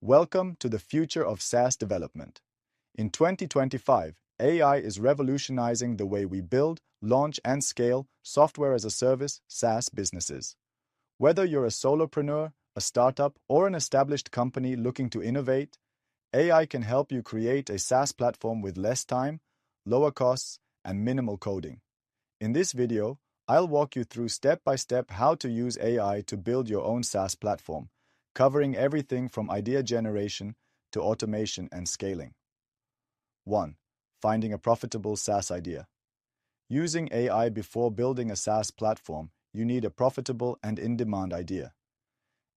Welcome to the future of SaaS development. In 2025, AI is revolutionizing the way we build, launch, and scale software as a service SaaS businesses. Whether you're a solopreneur, a startup, or an established company looking to innovate, AI can help you create a SaaS platform with less time, lower costs, and minimal coding. In this video, I'll walk you through step-by-step how to use AI to build your own SaaS platform, covering everything from idea generation to automation and scaling. 1. Finding a profitable SaaS idea. Using AI before building a SaaS platform, you need a profitable and in-demand idea.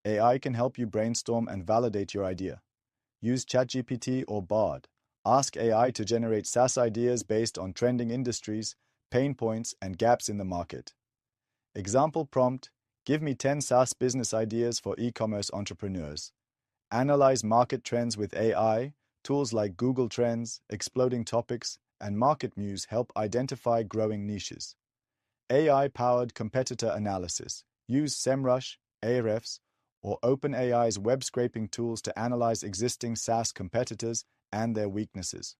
AI can help you brainstorm and validate your idea. Use ChatGPT or Bard. Ask AI to generate SaaS ideas based on trending industries, pain points, and gaps in the market. Example prompt: give me 10 SaaS business ideas for e-commerce entrepreneurs. Analyze market trends with AI. Tools like Google Trends, Exploding Topics, and Market Muse help identify growing niches. AI-powered competitor analysis. Use SEMrush, Ahrefs, or OpenAI's web scraping tools to analyze existing SaaS competitors and their weaknesses.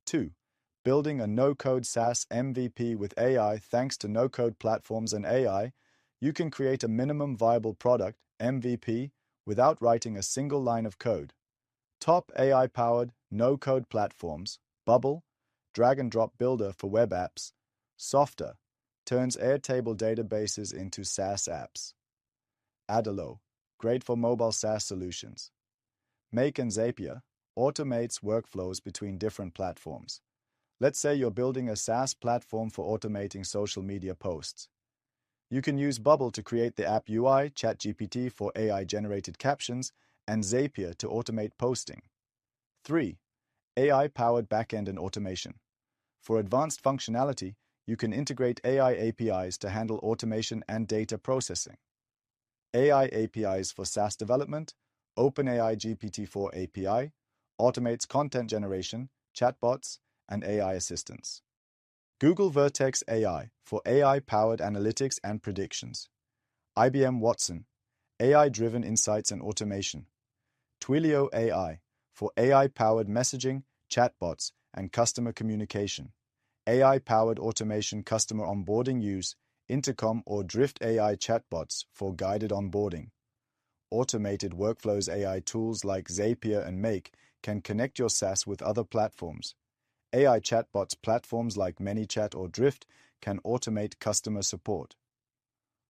2. Building a no-code SaaS MVP with AI. Thanks to no-code platforms and AI, you can create a minimum viable product, MVP, without writing a single line of code. Top AI-powered, no-code platforms: Bubble, drag-and-drop builder for web apps; Softer, turns Airtable databases into SaaS apps; Adalo, great for mobile SaaS solutions; Make and Zapier, automates workflows between different platforms. Let's say you're building a SaaS platform for automating social media posts. You can use Bubble to create the app UI, ChatGPT for AI-generated captions, and Zapier to automate posting. 3. AI-powered backend and automation. For advanced functionality, you can integrate AI APIs to handle automation and data processing. AI APIs for SaaS development: OpenAI GPT-4 API, automates content generation, chatbots, and AI assistants. Google Vertex AI for AI-powered analytics and predictions. IBM Watson, AI-driven insights and automation. Twilio AI for AI-powered messaging, chatbots, and customer communication. AI-powered automation, customer onboarding use, Intercom or Drift AI chatbots for guided onboarding. Automated workflows AI tools like Zapier and Make can connect your SaaS with other platforms. AI chatbots platforms like ManyChat or Drift can automate customer support.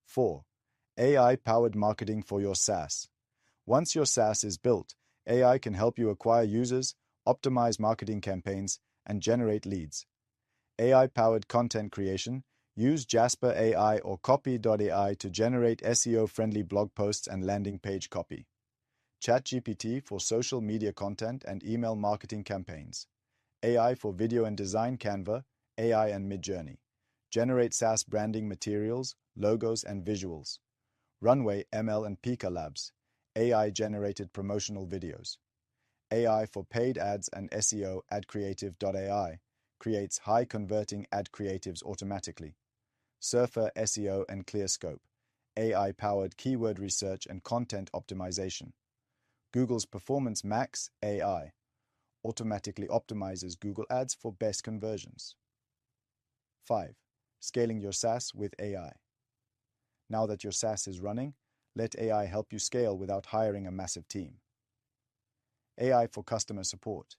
4. AI-powered marketing for your SaaS. Once your SaaS is built, AI can help you acquire users, optimize marketing campaigns, and generate leads. AI-powered content creation: use Jasper AI or Copy.ai to generate SEO-friendly blog posts and landing page copy. ChatGPT for social media content and email marketing campaigns. AI for video and design: Canva, AI and Midjourney. Generate SaaS branding materials, logos, and visuals. Runway ML and Pika Labs. AI-generated promotional videos. AI for paid ads and SEO: AdCreative.ai. Creates high-converting ad creatives automatically. Surfer SEO and ClearScope. AI-powered keyword research and content optimization. Google's Performance Max AI. Automatically optimizes Google Ads for best conversions. 5. Scaling your SaaS with AI. Now that your SaaS is running, let AI help you scale without hiring a massive team. AI for customer support.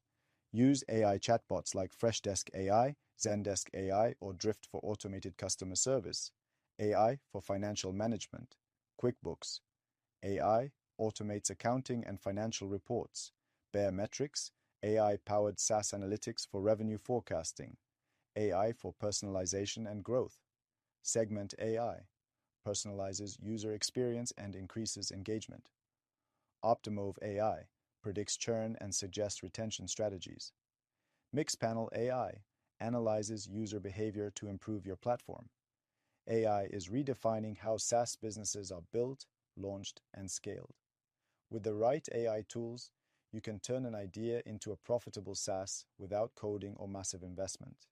Use AI chatbots like Freshdesk AI, Zendesk AI, or Drift for automated customer service. AI for financial management. QuickBooks. AI automates accounting and financial reports. Baremetrics, AI-powered SaaS analytics for revenue forecasting. AI for personalization and growth. Segment AI personalizes user experience and increases engagement. Optimove AI predicts churn and suggests retention strategies. Mixpanel AI analyzes user behavior to improve your platform. AI is redefining how SaaS businesses are built, launched, and scaled. With the right AI tools, you can turn an idea into a profitable SaaS without coding or massive investment.